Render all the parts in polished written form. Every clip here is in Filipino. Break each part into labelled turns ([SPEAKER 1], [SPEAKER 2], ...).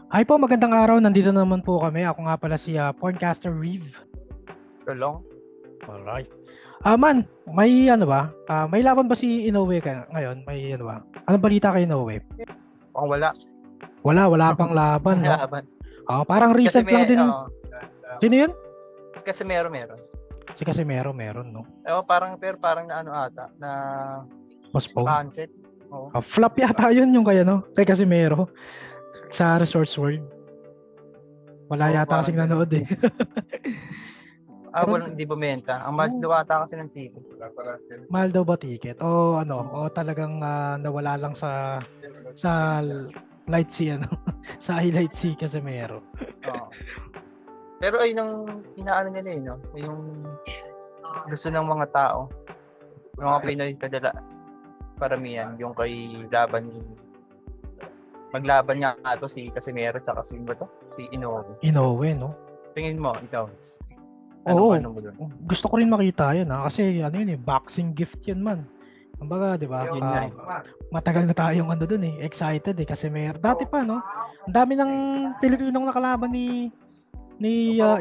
[SPEAKER 1] Hi po, magandang araw. Nandito naman po kami. Ako nga pala si Porncaster Reeve.
[SPEAKER 2] Tulong?
[SPEAKER 1] Alright. Man, may ano ba? May laban ba si Inoue ngayon? May ano ba? Anong balita kay Inoue?
[SPEAKER 2] Mukhang wala.
[SPEAKER 1] Wala pang laban, no?
[SPEAKER 2] Laban.
[SPEAKER 1] Parang
[SPEAKER 2] Kasi
[SPEAKER 1] recent lang
[SPEAKER 2] may,
[SPEAKER 1] din. Sino yun?
[SPEAKER 2] kasi meron.
[SPEAKER 1] Si Casimero meron, no?
[SPEAKER 2] Parang na ano ata, na
[SPEAKER 1] Postpone.
[SPEAKER 2] cancel. Oo.
[SPEAKER 1] Flop yata yun yung kay ano, kay Casimero sa Resorts World. Wala
[SPEAKER 2] Oo,
[SPEAKER 1] yata
[SPEAKER 2] parang
[SPEAKER 1] kasing
[SPEAKER 2] ganun.
[SPEAKER 1] nanood eh.
[SPEAKER 2] Walang hindi bumenta. Ang mahal daw ata kasi ng ticket.
[SPEAKER 1] Mahal daw ba ticket? O ano, o talagang nawala lang sa light si ano, sa highlight si Casimero.
[SPEAKER 2] Oo. Pero ay nang inaano nila no? Yung gusto ng mga tao. Yung mga Pinoy kadala paramihan yung kay laban ni maglaban nga ato si Casimero at si si Inoue.
[SPEAKER 1] Inoue, no?
[SPEAKER 2] Tingin mo ikaw.
[SPEAKER 1] Oo.
[SPEAKER 2] Ano mo doon?
[SPEAKER 1] Gusto ko rin makita 'yun kasi ano 'yun boxing gift 'yun man. Kumbaga, 'di ba?
[SPEAKER 2] Yun nga.
[SPEAKER 1] Matagal na tayong ano doon excited kasi dati pa no. Ang dami ng Pilipinong nakalaban ni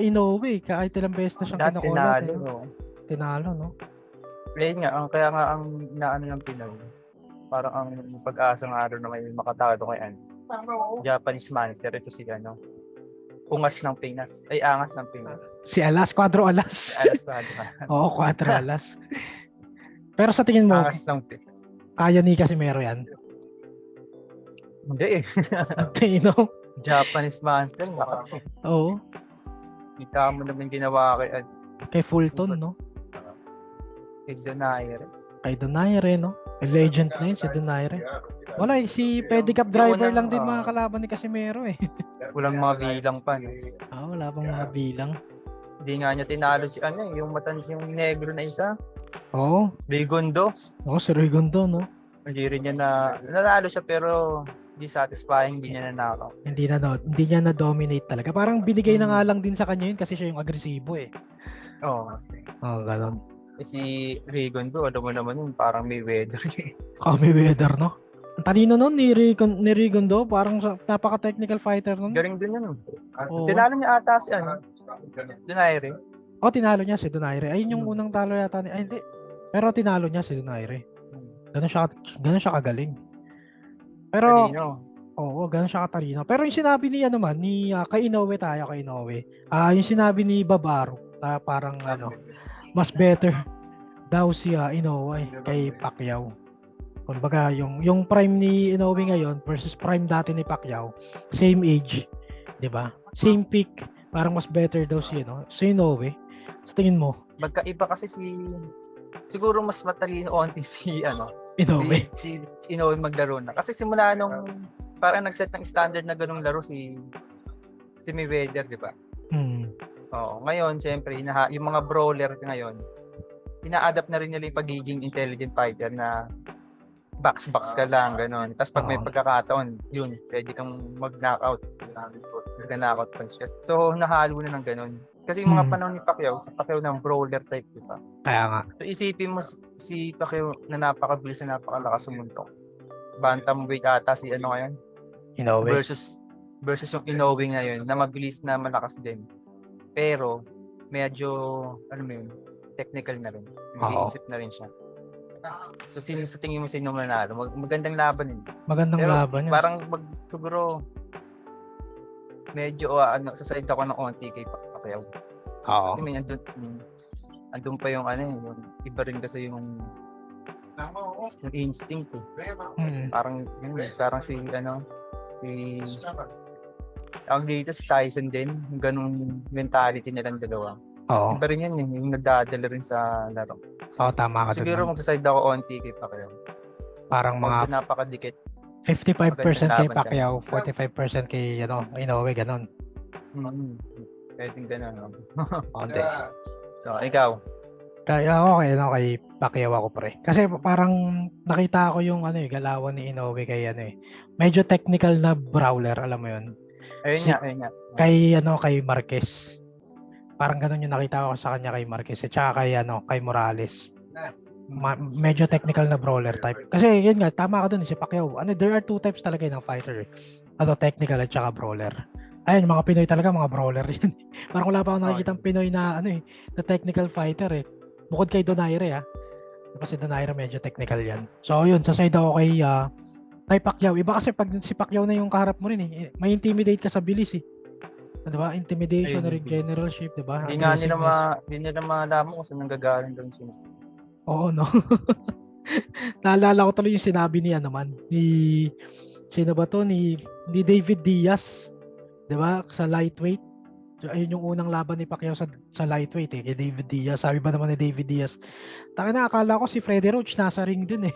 [SPEAKER 1] Inoue kahit ilang beses na siyang
[SPEAKER 2] Lahat
[SPEAKER 1] kinakolat
[SPEAKER 2] tinalo.
[SPEAKER 1] no. Tinalo, no?
[SPEAKER 2] Ayun nga, kaya nga ang inaano ng Pinoy, parang ang pag-asa ng araw na may makatalo kay Japanese monster, ito si Ungas ng Pinas. Ay, Angas ng Pinas.
[SPEAKER 1] Si Alas, Cuadro Alas.
[SPEAKER 2] Alas Cuadras.
[SPEAKER 1] Oo, Cuadro Alas. Pero sa tingin mo,
[SPEAKER 2] Angas ng Pinas.
[SPEAKER 1] kaya ni Casimero 'yan?
[SPEAKER 2] Hindi eh.
[SPEAKER 1] Hindi, no?
[SPEAKER 2] Japanese monster.
[SPEAKER 1] Oo.
[SPEAKER 2] Kita mo naman ginawa
[SPEAKER 1] Kay Fulton, no?
[SPEAKER 2] kay Donaire.
[SPEAKER 1] Kay Donaire, no? Legend na yun si Donaire. Wala si pedicab driver lang din mga kalaban ni Casimero eh.
[SPEAKER 2] Walang mga bilang pa. No?
[SPEAKER 1] Wala pang mga bilang.
[SPEAKER 2] Hindi nga niya tinalo si yung yung negro na isa.
[SPEAKER 1] Oo.
[SPEAKER 2] Rigondo.
[SPEAKER 1] Si Rigondo, no?
[SPEAKER 2] Hindi rin niya nanalo siya pero hindi satisfying, hindi niya nanakaw.
[SPEAKER 1] Hindi niya na-dominate talaga. Parang binigay na nga lang din sa kanya yun kasi siya yung agresibo eh.
[SPEAKER 2] Oo.
[SPEAKER 1] Ganun.
[SPEAKER 2] Si Rigondo, alam mo naman yun, parang may weather.
[SPEAKER 1] May weather, no? Ang talino nun ni Rigondo, parang napaka-technical fighter nun.
[SPEAKER 2] Galing din yun. Tinalo niya ata si Donaire.
[SPEAKER 1] Tinalo niya si Donaire. Ayun yung unang talo yata ni... Ay, hindi. Pero tinalo niya si Donaire. Ganun siya kagaling. Pero, ganun siya katalino. Pero yung sinabi ni kay Inoue tayo, kay Inoue. Yung sinabi ni Barbaro, na parang mas better daw si Inoue kay Pacquiao. Kumbaga, yung prime ni Inoue ngayon versus prime dati ni Pacquiao, same age, 'di ba? Same peak, parang mas better daw si Inoue. Sa tingin mo?
[SPEAKER 2] Magkaiba kasi siguro mas matalino onti si
[SPEAKER 1] Inoue.
[SPEAKER 2] Si Inoue maglaro na. Kasi simula nung parang nag-set ng standard na ganung laro si Mayweather, 'di ba? Oo, ngayon syempre yung mga brawler ngayon, ina-adapt na rin nila yung pagiging intelligent fighter na box ka lang, gano'n. Tapos pag may pagkakataon, yun, pwede kang mag-knockout. Mag-knockout punch. So, nahalo na ng gano'n. Kasi yung mga panahon ni Pacquiao, si Pacquiao ng brawler type, di ba?
[SPEAKER 1] Kaya nga.
[SPEAKER 2] So, isipin mo si Pacquiao na napakabilis na napakalakas sumuntok. Bantamweight ata si ngayon?
[SPEAKER 1] Inoue.
[SPEAKER 2] Versus yung Inoue ngayon na mabilis na malakas din. Pero, medyo, technical na rin. Nag-iisip na rin siya. So, sa tingin mo sino manalo? Magandang laban yun.
[SPEAKER 1] Magandang laban yun.
[SPEAKER 2] Parang siguro medyo sa side ako ng onti kay Pacquiao. Kasi may andun pa yung yung iba rin kasi yung instinct eh. Parang ang dito si Tyson din, yung ganung mentality nilang dalawa. Iba rin yan yung nagdadala rin sa laro.
[SPEAKER 1] Tama ka.
[SPEAKER 2] Siguro magsaside ako onti kay Pacquiao.
[SPEAKER 1] Parang mga
[SPEAKER 2] napakadikit.
[SPEAKER 1] 55% kay Pacquiao, 45% kay Inoue, ganun.
[SPEAKER 2] Pwedeng ganun, no?
[SPEAKER 1] Hindi.
[SPEAKER 2] So, ikaw?
[SPEAKER 1] Kaya ako kay Pacquiao ako pre. Kasi parang nakita ko yung galawan ni Inoue kay medyo technical na brawler, alam mo 'yun.
[SPEAKER 2] Ayun nga.
[SPEAKER 1] Kay Marquez. Parang ganun yung nakita ko sa kanya kay Marquez at saka kay Morales. Medyo technical na brawler type. Kasi yun nga, tama ka dun si Pacquiao. There are two types talaga ng fighter. technical at saka brawler. Ayun, mga Pinoy talaga, mga brawler yan. Parang wala pa akong nakikitang Pinoy na na technical fighter eh. Bukod kay Donaire kasi Donaire medyo technical yan. So yun, sa side ako kay Pacquiao. Iba kasi pag si Pacquiao na yung kaharap mo rin eh. May intimidate ka sa bilis eh. Diba? Intimidation or generalship, diba?
[SPEAKER 2] Hindi nila malaman kung saan nanggagaling doon siya.
[SPEAKER 1] Oo, no? Naalala ko tuloy yung sinabi niya naman ni sino ba to ni David Diaz, 'di ba? Sa lightweight. So, ayun yung unang laban ni Pacquiao sa lightweight kay David Diaz. Sabi ba naman ni David Diaz, taka na akala ko si Freddie Roach nasa ring din eh.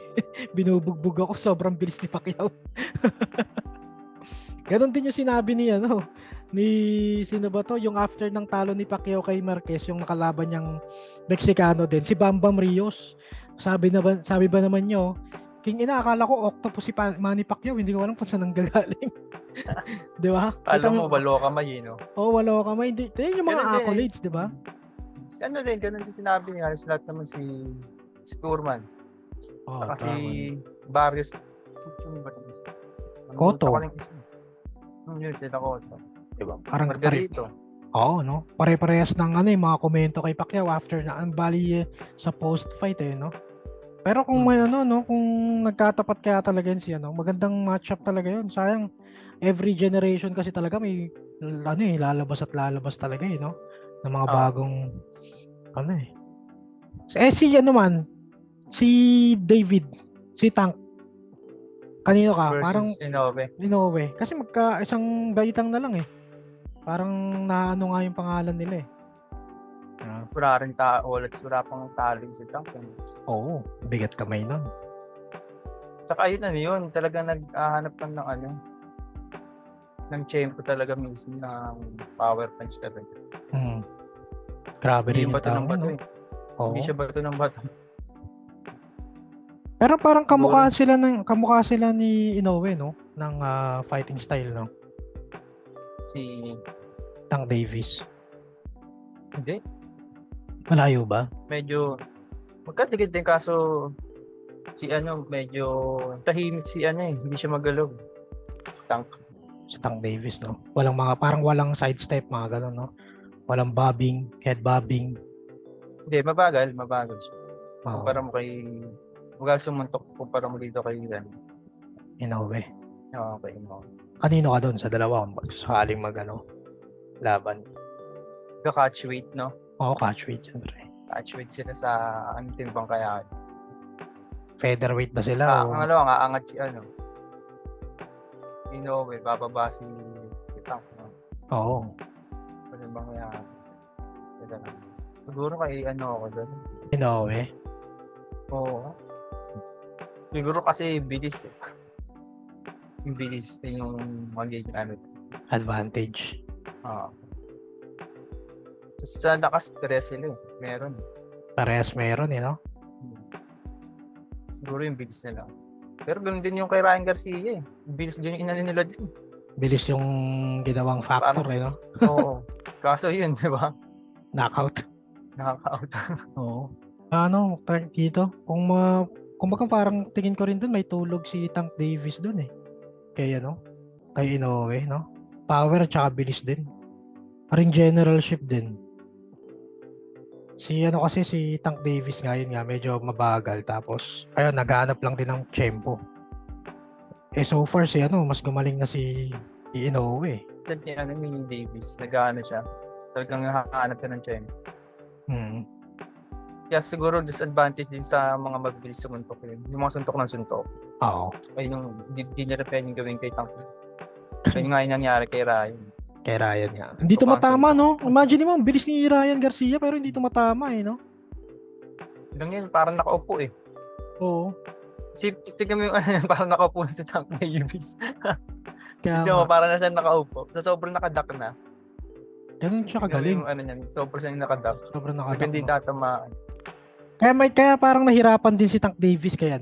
[SPEAKER 1] Binubugbog ako, sobrang bilis ni Pacquiao. Ganon din yung sinabi ni ni sino ba to yung after ng talo ni Pacquiao kay Marquez, yung nakalaban niyang Meksikano din, si Bam Bam Rios. Sabi ba naman niyo, King ina, akala ko octopus si Manny Pacquiao, hindi ko alam kung saan nanggagaling. 'Di ba?
[SPEAKER 2] Alam mo, walo kamay no?
[SPEAKER 1] Oo, walo kamay. Ito yung mga accolades, 'di ba?
[SPEAKER 2] Si ganun din sinabi niya, halos lahat naman si Sturman. Kasi Barrios, sino ba ito?
[SPEAKER 1] Cotto.
[SPEAKER 2] Yun, sila Cotto.
[SPEAKER 1] Diba? Parang Margarito. Oo, no? Pare-parehas ng mga komento kay Pacquiao after na bali sa post-fight no? Pero kung may kung nagkatapat kaya talaga yun magandang matchup talaga yun. Sayang, every generation kasi talaga may lalabas at lalabas talaga no? Ng mga bagong si David, si Tank. Kanino ka?
[SPEAKER 2] Versus
[SPEAKER 1] parang
[SPEAKER 2] Inoue.
[SPEAKER 1] Kasi isang baitang na lang eh. Parang naano nga yung pangalan nila eh.
[SPEAKER 2] Wala rin wala pang taling si Tank.
[SPEAKER 1] Oo, bigat kamay nun.
[SPEAKER 2] Saka yun, talagang naghahanap ka ng tempo talaga mismo ng power punch talaga.
[SPEAKER 1] Grabe rin yung tao,
[SPEAKER 2] no? Hindi siya bato ng bato.
[SPEAKER 1] Pero parang kamukha sila ni Inoue no, ng fighting style no.
[SPEAKER 2] Si
[SPEAKER 1] Tank Davis.
[SPEAKER 2] Hindi.
[SPEAKER 1] Malayo ba?
[SPEAKER 2] Medyo magkadikit din kaso si medyo tahimik si hindi siya magalaw. Si Tank
[SPEAKER 1] Davis no. Parang walang sidestep mga ganun no. Walang bobbing, head bobbing.
[SPEAKER 2] Hindi, mabagal siya. Kumpara mo kay sumuntok kumpara mo dito kay
[SPEAKER 1] Inoue.
[SPEAKER 2] Okay, Inoue.
[SPEAKER 1] Kanino ka doon sa dalawa kung sakaling laban?
[SPEAKER 2] Catch weight, no?
[SPEAKER 1] Oo, catch weight syempre.
[SPEAKER 2] Catch weight sila sa timbang kaya.
[SPEAKER 1] Featherweight ba sila?
[SPEAKER 2] Aangat si Inoue, bababa si Tank. No?
[SPEAKER 1] Oo.
[SPEAKER 2] Timbang kaya. Siguro kay ako doon.
[SPEAKER 1] Inoue?
[SPEAKER 2] Oo. Siguro kasi bilis eh. Yung bilis yung magiging
[SPEAKER 1] advantage.
[SPEAKER 2] Sa lakas, parehas sila eh. Meron.
[SPEAKER 1] Parehas meron no?
[SPEAKER 2] Siguro yung bilis nila. Pero ganoon din yung kay Ryan Garcia eh. Bilis din yung inano nila din.
[SPEAKER 1] Bilis yung ginawang factor no?
[SPEAKER 2] Oo. Kaso yun, di ba?
[SPEAKER 1] Knockout. Oo. Dito? Kumbaga parang tingin ko rin doon may tulog si Tank Davis doon eh. Kay Inoue no? Power at saka bilis din. Ring generalship din. Kasi si Tank Davis ngayon medyo mabagal tapos naghahanap lang din ng tempo. So far mas gumaling na si Inoue.
[SPEAKER 2] Ni Davis, naghahanap siya. Talagang hahanap ka ng tempo. Kaya siguro disadvantage din sa mga mabilis sumuntok yun. Yung mga suntok ng suntok.
[SPEAKER 1] Oo.
[SPEAKER 2] Ay nung di nila pwedeng gawin kay Tank. Kaya nga yung nangyari kay Ryan.
[SPEAKER 1] Kay Ryan nga. Hindi tumatama no? Imagine mo, bilis ni Ryan Garcia pero hindi tumatama no?
[SPEAKER 2] Lang yun, parang nakaupo eh.
[SPEAKER 1] Oo.
[SPEAKER 2] Tignan mo yung parang nakaupo na si Tank Davis.
[SPEAKER 1] Kaya
[SPEAKER 2] parang na siya nakaupo. Sobrang nakadak na.
[SPEAKER 1] Ganun siya kagaling.
[SPEAKER 2] Sobrang siya nakadak.
[SPEAKER 1] Sobrang nakadak.
[SPEAKER 2] Hindi tatamaan.
[SPEAKER 1] Kaya parang nahirapan din si Tank Davis kaya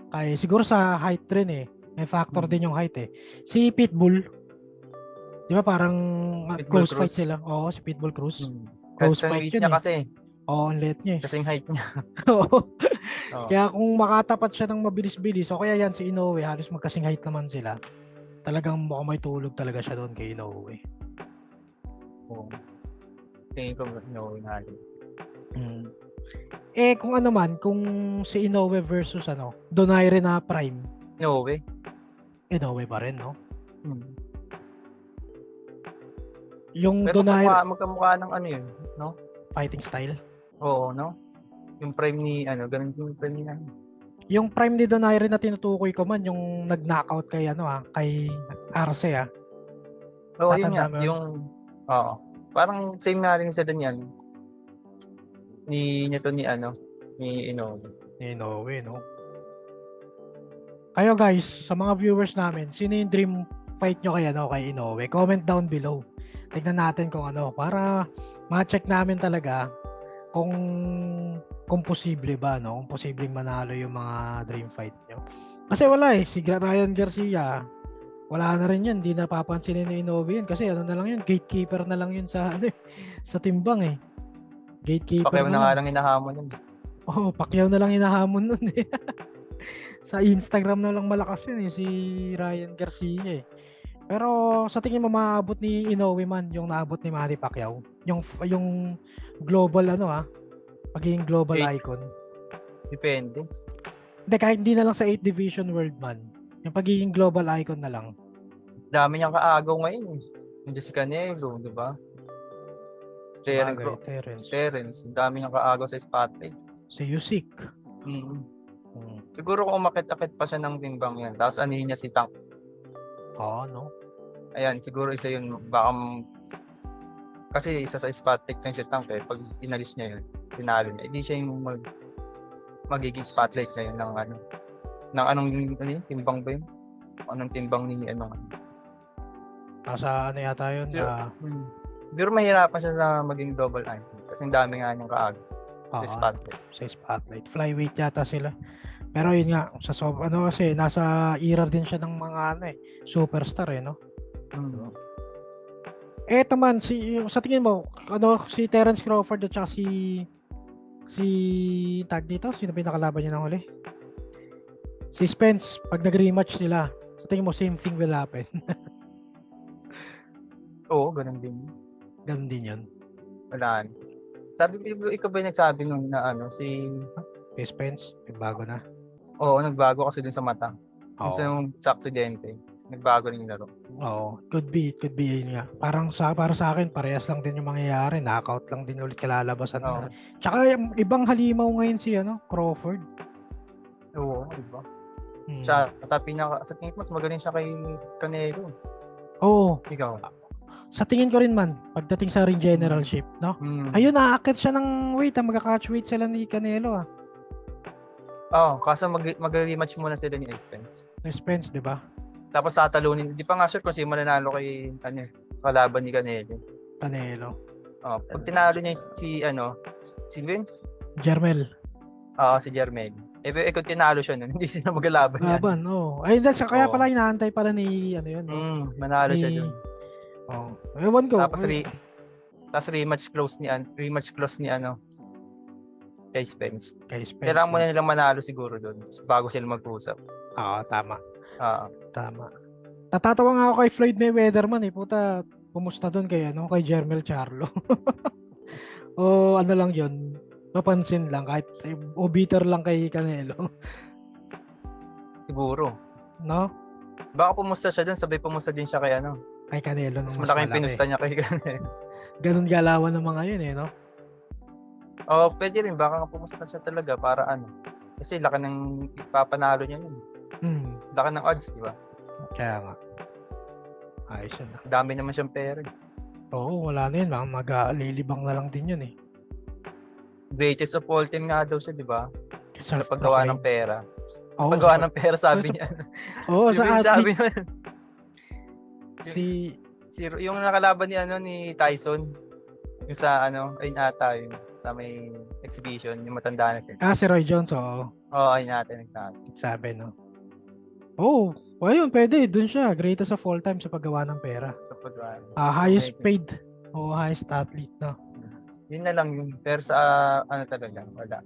[SPEAKER 1] Kaya siguro sa height rin eh. May factor din yung height eh. Si Pitbull, di ba parang close fight sila? Oo, si Pitbull Cruz. Close fight yun
[SPEAKER 2] niya kasi.
[SPEAKER 1] Oo, ang late niya eh.
[SPEAKER 2] Kasing height niya.
[SPEAKER 1] Oo. Kaya kung makatapat siya ng mabilis-bilis, o kaya yan si Inoue, halos magkasing height naman sila. Talagang mukhang may tulog talaga siya doon kay Inoue.
[SPEAKER 2] Oo. Tingin ko Inoue nga rin.
[SPEAKER 1] Kung ano man, kung si Inoue versus Donaire na prime.
[SPEAKER 2] Inoue.
[SPEAKER 1] Inoue pa rin, no?
[SPEAKER 2] Yung pero Donaire magkamukha ng ano yun, no?
[SPEAKER 1] Fighting style.
[SPEAKER 2] Oo, no? Yung prime ni ganun yung prime ni
[SPEAKER 1] Yung prime ni Donaire na tinutukoy ko man, yung nag-knockout kay kay Arce
[SPEAKER 2] Oo, yun nga, yung parang same na rin sila niyan. Ni Inoue.
[SPEAKER 1] Ni Inoue, no? Kayo guys, sa mga viewers namin, sino yung dream fight nyo kay Inoue? Comment down below. Tignan natin kung para ma-check namin talaga kung posible ba, no? Kung posibleng manalo yung mga dream fight nyo. Kasi wala si Ryan Garcia, wala na rin yun, hindi napapansinin ni Inoue yun kasi na lang yun, gatekeeper na lang yun sa sa timbang Gatekeeper
[SPEAKER 2] Pacquiao na nga lang hinahamon yun.
[SPEAKER 1] Pacquiao na lang hinahamon nun Sa Instagram na lang malakas yun si Ryan Garcia Pero sa tingin mo maabot ni Inoue man yung naabot ni Manny Pacquiao? Yung global pagiging global icon.
[SPEAKER 2] Depende.
[SPEAKER 1] Hindi, kahit hindi na lang sa 8 division world man. Yung pagiging global icon na lang.
[SPEAKER 2] Dami niyang kaagaw ngayon Yung si Canelo, di ba? Terence. Dami niyang kaagaw sa spotlight.
[SPEAKER 1] Si Usyk.
[SPEAKER 2] Siguro kung umakit-akit pa siya ng timbang yan. Tapos anihin niya si Tank.
[SPEAKER 1] No?
[SPEAKER 2] Ayan, siguro isa yun. Baka kasi isa sa spotlight ng si Tank Pag inalis niya yun, tinalo niya. Hindi siya yung magiging spotlight ngayon ng anong timbang ba yun? Anong timbang ni
[SPEAKER 1] Nasa yata yun?
[SPEAKER 2] Siguro mahirapan siya na maging global icon. Kasi ang dami nga niyang kaagaw. Sa
[SPEAKER 1] spotlight. Flyweight yata sila. Pero yun nga, kasi nasa era din siya ng mga superstar no? Eto man, sa tingin mo, si Terence Crawford at saka si tag dito, sino ba yung nakalaban niya ng huli? Si Spence, pag nag-rematch nila, sa tingin mo, same thing will happen?
[SPEAKER 2] Oo, ganun din.
[SPEAKER 1] Ganun din yun?
[SPEAKER 2] Wala. Sabi ko, ikaw ba yung nagsabi nung si
[SPEAKER 1] Spence, bago na?
[SPEAKER 2] Oo, nagbago kasi dun sa mata. Yung sa aksidente, nagbago rin yung laro.
[SPEAKER 1] Oo, could be yun nga. Para sa akin, parehas lang din yung mangyayari. Knockout lang din ulit kalalabasan. Tsaka ibang halimaw ngayon si Crawford.
[SPEAKER 2] Oo, iba. Sa tingin ko mas magaling siya kay Canelo.
[SPEAKER 1] Oo.
[SPEAKER 2] Ikaw?
[SPEAKER 1] Sa tingin ko rin man, pagdating sa ring generalship, no? Ayun, naaakit siya ng weight, magka-catch weight sila ni Canelo
[SPEAKER 2] kaso mag-rematch muna sila ni Spence.
[SPEAKER 1] Spence, di ba?
[SPEAKER 2] Tapos tatalunin, di pa nga sure kung sino mananalo kay kalaban ni Canelo. Pag tinalo niya si Vin?
[SPEAKER 1] Jermel.
[SPEAKER 2] Si Jermel. Kung tinalo siya nun, hindi sila magalaban yan.
[SPEAKER 1] Ay, kaya pala inaantay pala ni
[SPEAKER 2] manalo siya dun.
[SPEAKER 1] Ewan ko.
[SPEAKER 2] Tapos rematch close ni kay Spence. Kailangan muna nilang manalo siguro doon bago sila mag-usap.
[SPEAKER 1] Tama. Natatawa nga ako kay Floyd Mayweather man puta, pumusta doon kay Jermel Charlo. Lang yun, napansin lang kahit bitter lang kay Canelo.
[SPEAKER 2] Siguro.
[SPEAKER 1] No?
[SPEAKER 2] Baka pumusta siya doon, sabay pumusta din siya kay
[SPEAKER 1] kay Canelo.
[SPEAKER 2] Mas malaking pinusta niya kay Canelo.
[SPEAKER 1] Ganun galawan ng mga yun no?
[SPEAKER 2] Pwede rin. Baka pumusta siya talaga para Kasi laki ng ipapanalo niya nun. Laki ng odds, di ba?
[SPEAKER 1] Kaya nga. Ayos yun.
[SPEAKER 2] Dami naman siyang pera.
[SPEAKER 1] Oo, wala na yun. Magalilibang na lang din yun
[SPEAKER 2] Greatest of all time nga daw siya, di ba? Sa paggawa ng pera.
[SPEAKER 1] Paggawa
[SPEAKER 2] ng pera, sabi niya.
[SPEAKER 1] Sa
[SPEAKER 2] sabi niya. Yung nakalaban ni Tyson. Yung sa ayun ata yun. Sa may exhibition, yung matanda na siya.
[SPEAKER 1] Si Roy Jones, oo.
[SPEAKER 2] Ayun natin
[SPEAKER 1] nagsabi, no? Ayun, pwede. Doon siya. Greatest of all time sa paggawa ng pera. Highest paid. Highest athlete, no?
[SPEAKER 2] Yun na lang yun. Pero sa talaga, wala.